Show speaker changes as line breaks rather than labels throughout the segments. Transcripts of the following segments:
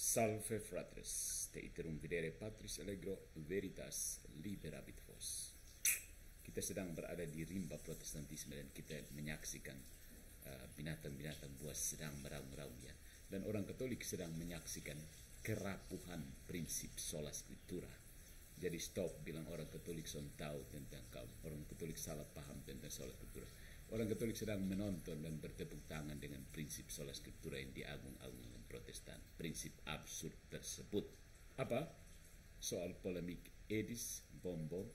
Salve fratres, te iterum videre patris allegro veritas liberabit vos. Kita sedang berada di rimba protestantisme dan kita menyaksikan binatang-binatang buas sedang meraung-raung ya. Dan orang Katolik sedang menyaksikan kerapuhan prinsip sola scriptura. Jadi stop bilang orang Katolik son tahu tentang orang Katolik salah paham tentang sola scriptura. Orang Katolik sedang menonton dan bertepuk tangan dengan prinsip sola scriptura yang diagung-agungkan Protestan. Prinsip absurd tersebut. Apa? Soal polemik Edis, Bom-Bom,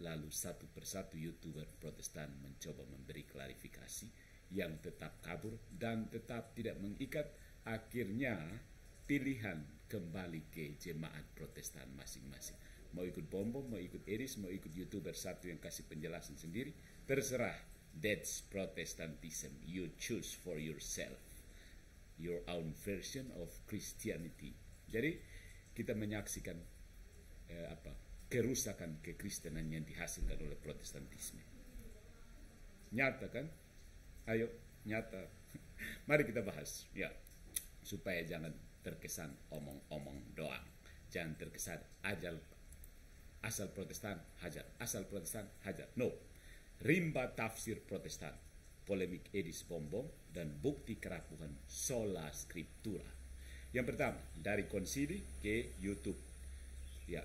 lalu satu persatu YouTuber Protestan mencoba memberi klarifikasi yang tetap kabur dan tetap tidak mengikat. Akhirnya pilihan kembali ke jemaat Protestan masing-masing. Mau ikut Bom-Bom, mau ikut Edis, mau ikut YouTuber satu yang kasih penjelasan sendiri, terserah. That's Protestantism. You choose for yourself your own version of Christianity. Jadi kita menyaksikan kerusakan kekristenan yang dihasilkan oleh Protestantisme. Nyata kan? Ayo, nyata. Mari kita bahas ya, supaya jangan terkesan omong-omong doang. Jangan terkesan asal Protestan hajar, asal Protestan hajar. No. Rimba tafsir Protestan, polemik Edis Bom-Bom, dan bukti kerapuhan sola scriptura. Yang pertama, dari konsili ke YouTube. Ya,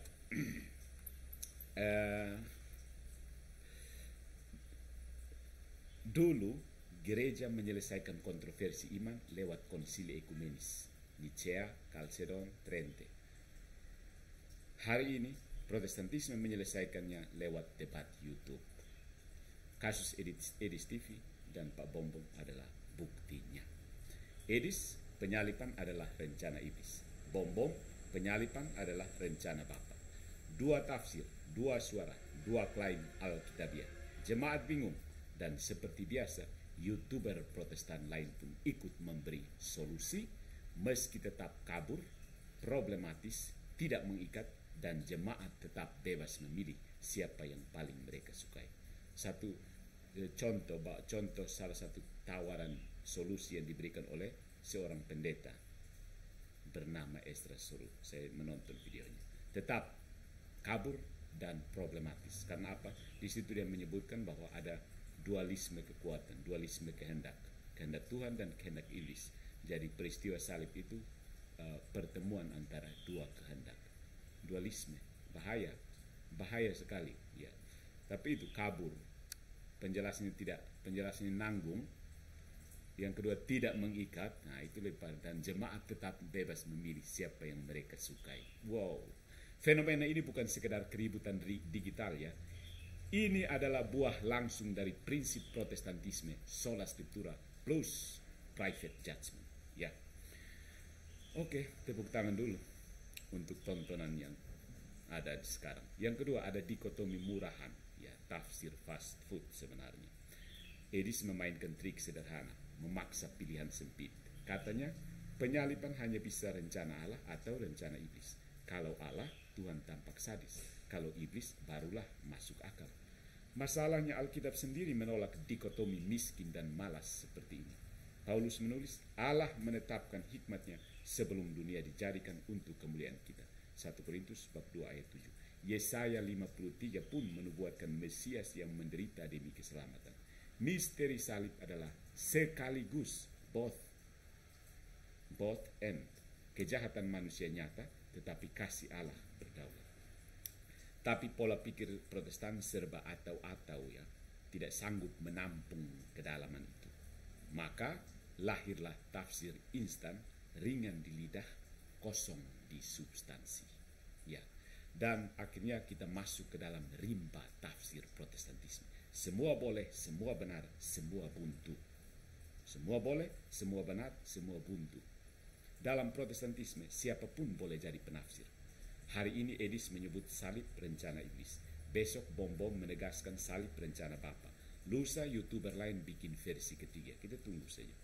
dulu gereja menyelesaikan kontroversi iman lewat konsili ekumenis, Nicea, Chalcedon, Trente. Hari ini Protestantisme menyelesaikannya lewat debat YouTube. Kasus Edis TV dan Pak Bom-Bom adalah buktinya. Edis, penyalipan adalah rencana iblis. Bom-Bom, penyalipan adalah rencana Bapa. Dua tafsir, dua suara, dua klaim Alkitabiah. Jemaat bingung dan seperti biasa, YouTuber Protestan lain pun ikut memberi solusi meski tetap kabur, problematis, tidak mengikat, dan jemaat tetap bebas memilih siapa yang paling mereka sukai. Satu contoh salah satu tawaran solusi yang diberikan oleh seorang pendeta bernama Esdras Surut. Saya menonton videonya. Tetap kabur dan problematis. Karena apa? Di situ dia menyebutkan bahwa ada dualisme kekuatan, dualisme kehendak, kehendak Tuhan dan kehendak iblis. Jadi peristiwa salib itu pertemuan antara dua kehendak. Dualisme, bahaya sekali. Ya. Tapi itu kabur. Penjelasannya nanggung. Yang kedua tidak mengikat. Nah itu lebar, dan jemaat tetap bebas memilih siapa yang mereka sukai. Wow, fenomena ini bukan sekedar keributan digital ya. Ini adalah buah langsung dari prinsip Protestantisme, sola scriptura plus private judgment. Ya, oke, tepuk tangan dulu untuk tontonan yang ada sekarang. Yang kedua ada dikotomi murahan. Ya, tafsir fast food sebenarnya. Edis memainkan trik sederhana, memaksa pilihan sempit. Katanya, penyalipan hanya bisa rencana Allah atau rencana iblis. Kalau Allah, Tuhan tampak sadis. Kalau iblis, barulah masuk akal. Masalahnya Alkitab sendiri menolak dikotomi miskin dan malas seperti ini. Paulus menulis, Allah menetapkan hikmatnya sebelum dunia dijadikan untuk kemuliaan kita. 1 Korintus bab 2 ayat 7. Yesaya 53 pun menubuatkan Mesias yang menderita demi keselamatan. Misteri salib adalah sekaligus both and. Kejahatan manusia nyata, tetapi kasih Allah berdaulat. Tapi pola pikir Protestan serba atau ya, tidak sanggup menampung kedalaman itu. Maka lahirlah tafsir instan, ringan di lidah, kosong di substansi. Ya. Dan akhirnya kita masuk ke dalam rimba tafsir Protestantisme. Semua boleh, semua benar, semua buntu. Semua boleh, semua benar, semua buntu. Dalam Protestantisme, siapapun boleh jadi penafsir. Hari ini Edis menyebut salib rencana iblis. Besok Bom-Bom menegaskan salib rencana Bapa. Lusa YouTuber lain bikin versi ketiga. Kita tunggu saja.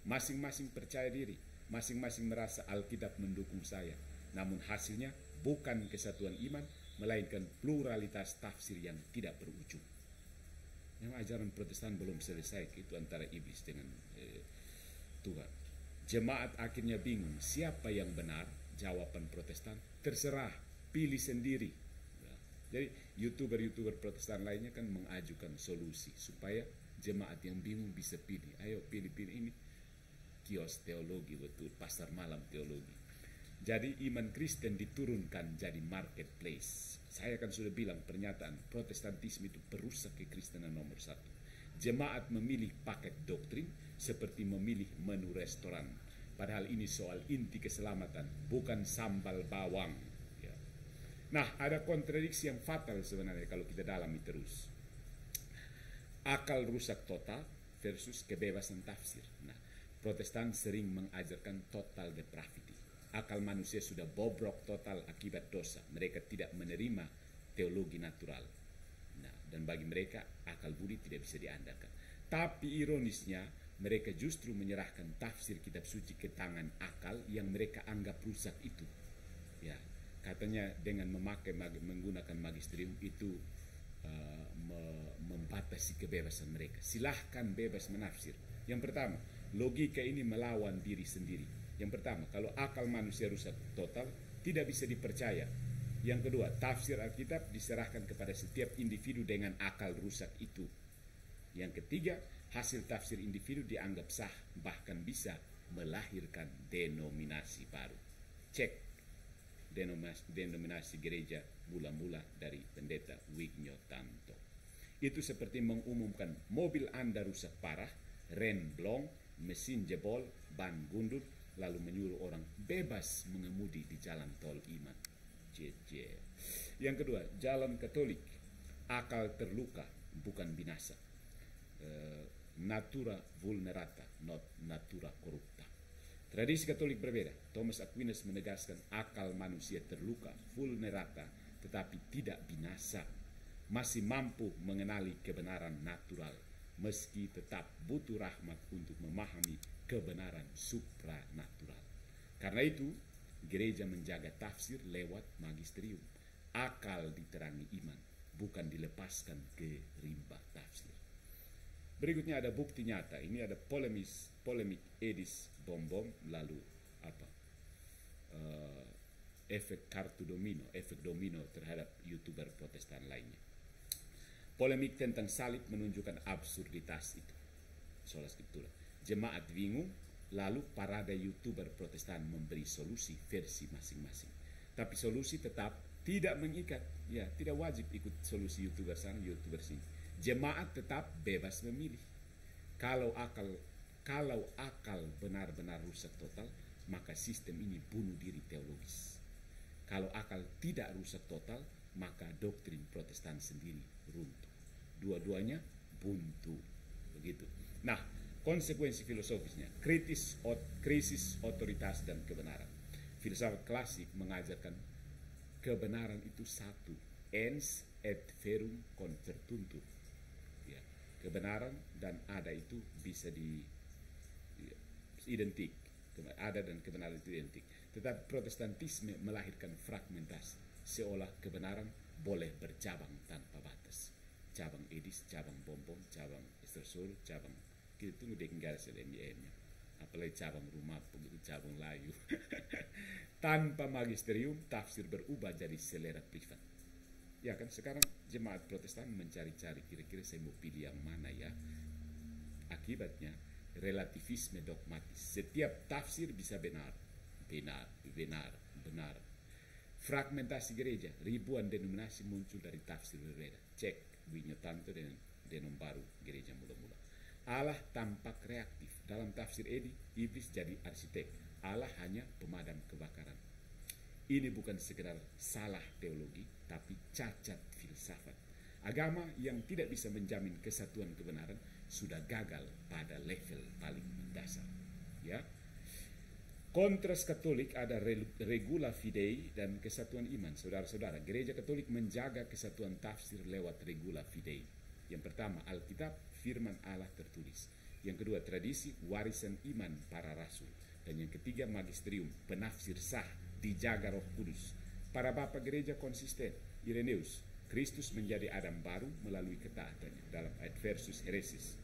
Masing-masing percaya diri, masing-masing merasa Alkitab mendukung saya. Namun hasilnya bukan kesatuan iman, melainkan pluralitas tafsir yang tidak berujung. Yang ajaran Protestan belum selesai, itu antara iblis dengan Tuhan. Jemaat akhirnya bingung siapa yang benar, jawaban Protestan? Terserah, pilih sendiri. Ya. Jadi YouTuber Protestan lainnya kan mengajukan solusi supaya jemaat yang bingung bisa pilih. Ayo pilih-pilih ini. Kios teologi betul, pasar malam teologi. Jadi iman Kristen diturunkan jadi marketplace. Saya kan sudah bilang pernyataan Protestantisme itu perusak kekristenan nomor 1. Jemaat memilih paket doktrin seperti memilih menu restoran. Padahal ini soal inti keselamatan, bukan sambal bawang. Ya. Nah, ada kontradiksi yang fatal sebenarnya kalau kita dalami terus. Akal rusak total versus kebebasan tafsir. Nah, Protestan sering mengajarkan total depravity. Akal manusia sudah bobrok total akibat dosa. Mereka tidak menerima teologi natural. Nah, dan bagi mereka akal budi tidak bisa diandalkan. Tapi ironisnya mereka justru menyerahkan tafsir kitab suci ke tangan akal yang mereka anggap rusak itu. Ya, katanya dengan menggunakan magisterium itu membatasi kebebasan mereka. Silahkan bebas menafsir. Yang pertama, logika ini melawan diri sendiri. Yang pertama, kalau akal manusia rusak total, tidak bisa dipercaya. Yang kedua, tafsir Alkitab diserahkan kepada setiap individu dengan akal rusak itu. Yang ketiga, hasil tafsir individu dianggap sah, bahkan bisa melahirkan denominasi baru. Cek denominasi gereja mula-mula dari pendeta Wignio Tanto. Itu seperti mengumumkan mobil Anda rusak parah, rem blong, mesin jebol, ban gundul, lalu menyuruh orang bebas mengemudi di jalan tol iman. Yang kedua, jalan Katolik, akal terluka bukan binasa. Natura vulnerata, not natura corrupta. Tradisi Katolik berbeda. Thomas Aquinas menegaskan akal manusia terluka, vulnerata, tetapi tidak binasa. Masih mampu mengenali kebenaran natural, meski tetap butuh rahmat untuk memahami kebenaran supranatural. Karena itu, gereja menjaga tafsir lewat magisterium. Akal diterangi iman, bukan dilepaskan ke rimba tafsir. Berikutnya ada bukti nyata. Ini ada polemik Edis Bom-Bom, lalu efek kartu domino, efek domino terhadap YouTuber Protestan lainnya. Polemik tentang salib menunjukkan absurditas itu. Sola Scriptura. Jemaat bingung, lalu parade YouTuber Protestan memberi solusi versi masing-masing. Tapi solusi tetap tidak mengikat. Ya, tidak wajib ikut solusi YouTuber sana, YouTuber sini. Jemaat tetap bebas memilih. Kalau akal benar-benar rusak total, maka sistem ini bunuh diri teologis. Kalau akal tidak rusak total, maka doktrin Protestan sendiri runtuh. Dua-duanya buntu. Begitu. Nah, konsekuensi filosofisnya, krisis otoritas dan kebenaran. Filsafat klasik mengajarkan kebenaran itu satu, ens et verum convertuntur. Ya, kebenaran dan ada itu bisa identik. Ada dan kebenaran itu identik. Tetapi Protestantisme melahirkan fragmentasi, seolah kebenaran boleh bercabang tanpa batas. Cabang Edis, cabang Bom-Bom, cabang Estersur, cabang kita tunggu deh enggak ada MIM-nya. Apalagi cabang rumah, begitu cabang layu. Tanpa magisterium, tafsir berubah jadi selera privat. Ya kan, sekarang jemaat Protestan mencari-cari kira-kira saya mau pilih yang mana ya. Akibatnya relativisme dogmatis. Setiap tafsir bisa benar. Fragmentasi gereja, ribuan denominasi muncul dari tafsir berbeda. Cek Wignio Tanto dan denom baru gereja mula-mula. Allah tampak reaktif. Dalam tafsir Edi, iblis jadi arsitek. Allah hanya pemadam kebakaran. Ini bukan sekedar salah teologi, tapi cacat filsafat. Agama yang tidak bisa menjamin kesatuan kebenaran sudah gagal pada level paling mendasar. Ya. Kontras Katolik ada regula fidei dan kesatuan iman. Saudara-saudara, gereja Katolik menjaga kesatuan tafsir lewat regula fidei. Yang pertama, Alkitab, firman Allah tertulis. Yang kedua, tradisi, warisan iman para rasul. Dan yang ketiga, magisterium, penafsir sah, dijaga Roh Kudus. Para bapak gereja konsisten. Irenaeus, Kristus menjadi Adam baru melalui ketaatannya dalam Adversus Heresis.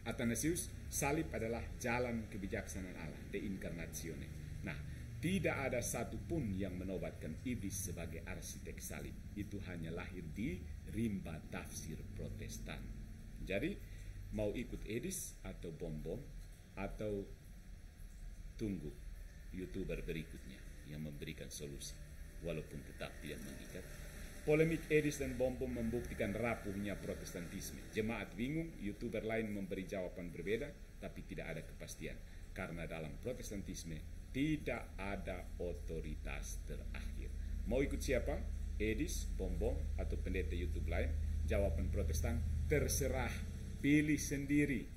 Athanasius, salib adalah jalan kebijaksanaan Allah, de incarnatione. Nah, Tidak ada satupun yang menobatkan iblis sebagai arsitek salib. Itu hanya lahir di rimba tafsir Protestan. Jadi mau ikut Edis atau Bom-Bom, atau tunggu YouTuber berikutnya yang memberikan solusi, walaupun tetap tidak mengikat. Polemik Edis dan Bom-Bom membuktikan rapuhnya Protestantisme. Jemaat bingung, YouTuber lain memberi jawaban berbeda, tapi tidak ada kepastian. Karena dalam Protestantisme tidak ada otoritas terakhir. Mau ikut siapa? Edis, Bom-Bom, atau pendeta YouTube lain? Jawaban Protestan, terserah, pilih sendiri.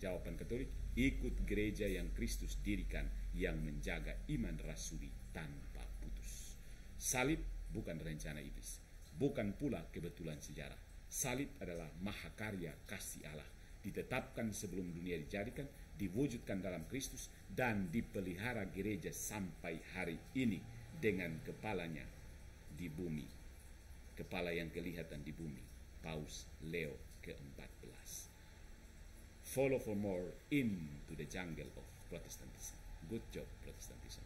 Jawaban Katolik, ikut gereja yang Kristus dirikan, yang menjaga iman rasuli tanpa putus. Salib bukan rencana iblis, bukan pula kebetulan sejarah. Salib adalah mahakarya kasih Allah, ditetapkan sebelum dunia dijadikan, diwujudkan dalam Kristus, dan dipelihara gereja sampai hari ini dengan kepalanya di bumi. Kepala yang kelihatan di bumi, Paus Leo ke-14. Follow for more into the jungle of Protestantism. Good job, Protestantism.